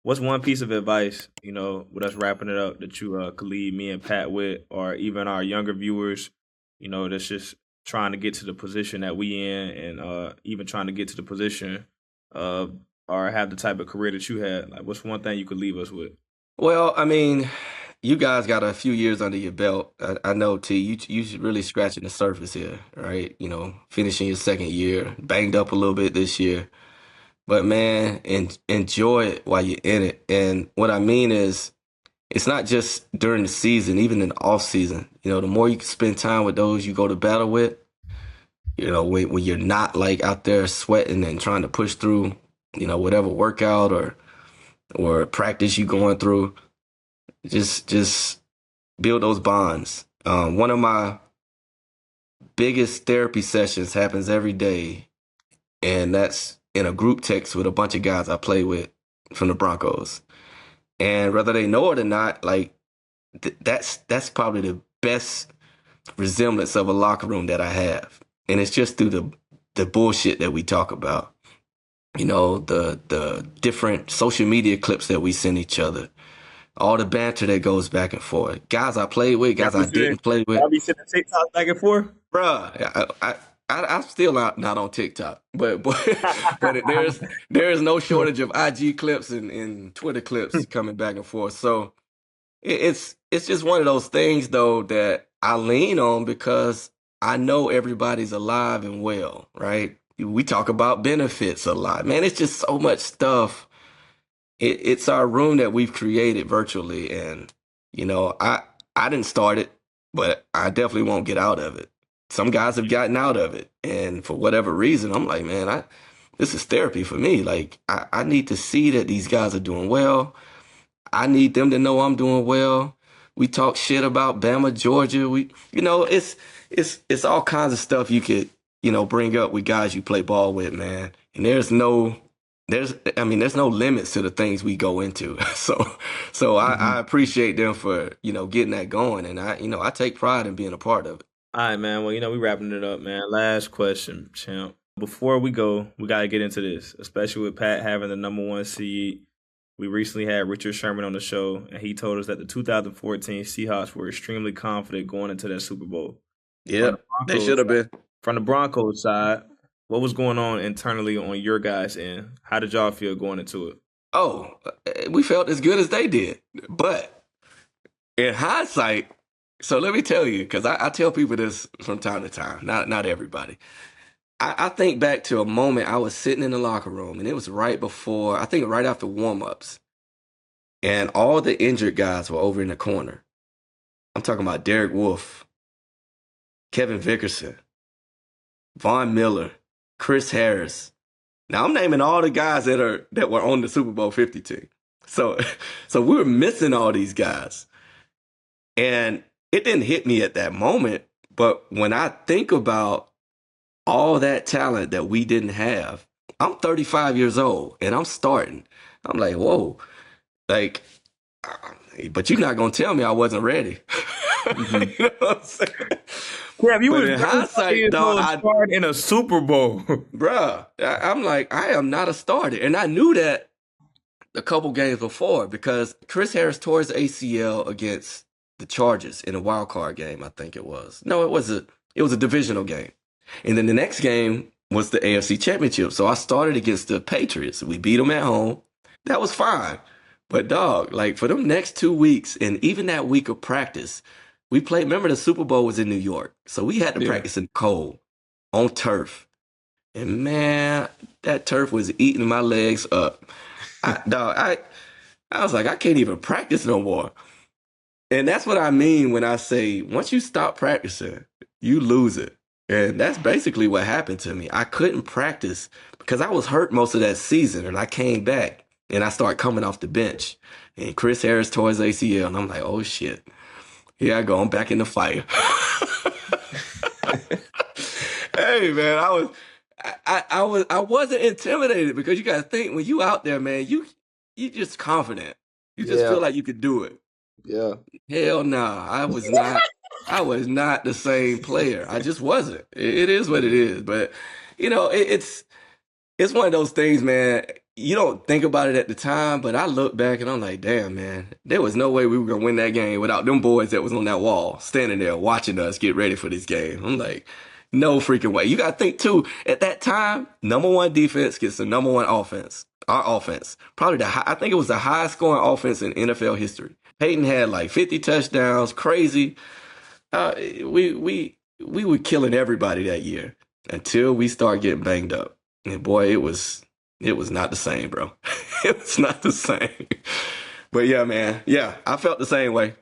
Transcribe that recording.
what's one piece of advice, with us wrapping it up that you could leave me and Pat with, or even our younger viewers, that's just trying to get to the position that we in, and even trying to get to the position uh, or have the type of career that you had. Like, what's one thing you could leave us with? Well, I mean, you guys got a few years under your belt. I know, T. You really scratching the surface here, right? Finishing your second year, banged up a little bit this year, but man, enjoy it while you're in it. And what I mean is, it's not just during the season, even in the off season. The more you can spend time with those you go to battle with, when you're not like out there sweating and trying to push through, whatever workout or practice you going through, just build those bonds. One of my biggest therapy sessions happens every day, and that's in a group text with a bunch of guys I play with from the Broncos. And whether they know it or not, like that's probably the best resemblance of a locker room that I have. And it's just through the bullshit that we talk about. The different social media clips that we send each other, all the banter that goes back and forth. Guys I played with, Y'all guys be I sending, didn't play with. y'all be sending TikToks back and forth. Bruh, I'm still not on TikTok, but there's no shortage of IG clips and Twitter clips coming back and forth. So it's just one of those things though that I lean on because I know everybody's alive and well, right? We talk about benefits a lot, man. It's just so much stuff. It's our room that we've created virtually, and I didn't start it, but I definitely won't get out of it. Some guys have gotten out of it, and for whatever reason, I'm like, man, this is therapy for me. Like, I need to see that these guys are doing well. I need them to know I'm doing well. We talk shit about Bama, Georgia. It's all kinds of stuff you could, bring up with guys you play ball with, man. And there's no limits to the things we go into. So I appreciate them for, getting that going. And I take pride in being a part of it. All right, man. Well, we wrapping it up, man. Last question, champ. Before we go, we got to get into this, especially with Pat having the number one seed. We recently had Richard Sherman on the show, and he told us that the 2014 Seahawks were extremely confident going into that Super Bowl. From Yeah, the they Broncos, should have been. from the Broncos side, what was going on internally on your guys' end? How did y'all feel going into it? Oh, we felt as good as they did. But in hindsight, so let me tell you, because I tell people this from time to time, not everybody. I think back to a moment I was sitting in the locker room, and it was right before, I think right after warm-ups, and all the injured guys were over in the corner. I'm talking about Derek Wolfe, Kevin Vickerson, Von Miller, Chris Harris. Now I'm naming all the guys that were on the Super Bowl 50 team. So so we were missing all these guys. And it didn't hit me at that moment, but when I think about all that talent that we didn't have, I'm 35 years old and I'm starting. I'm like, whoa, like, but you're not gonna tell me I wasn't ready. Mm-hmm. You know what I'm saying? Yeah, you But was in 35 hindsight, years dog, old starting in a Super Bowl. I'm like, I am not a starter. And I knew that a couple games before because Chris Harris tore his ACL against the Chargers in a wild card game, I think it was. No, it was a divisional game. And then the next game was the AFC Championship. So I started against the Patriots. We beat them at home. That was fine. But dog, like for them next 2 weeks and even that week of practice, we played. Remember, the Super Bowl was in New York. So we had to Yeah. practice in the cold on turf. And man, that turf was eating my legs up. I was like, I can't even practice no more. And that's what I mean when I say once you stop practicing, you lose it. And that's basically what happened to me. I couldn't practice because I was hurt most of that season, and I came back and I started coming off the bench. And Chris Harris tore his ACL, and I'm like, oh shit, here I go, I'm back in the fire. Hey man, I wasn't intimidated because you got to think when you out there, man, you just confident. You just Yeah, feel like you could do it. yeah. Hell no, I was not. I was not the same player. I just wasn't. It is what it is. But it's It's one of those things, man. You don't think about it at the time, but I look back and I'm like, damn, man, there was no way we were gonna win that game without them boys that was on that wall standing there watching us get ready for this game. I'm like, no freaking way. You gotta think too, at that time, number one defense gets the number one offense. Our offense. Probably I think it was the highest scoring offense in NFL history. Peyton had like 50 touchdowns, crazy. We were killing everybody that year until we start getting banged up. And boy, it was not the same, bro. It was not the same. But yeah, man. Yeah, I felt the same way.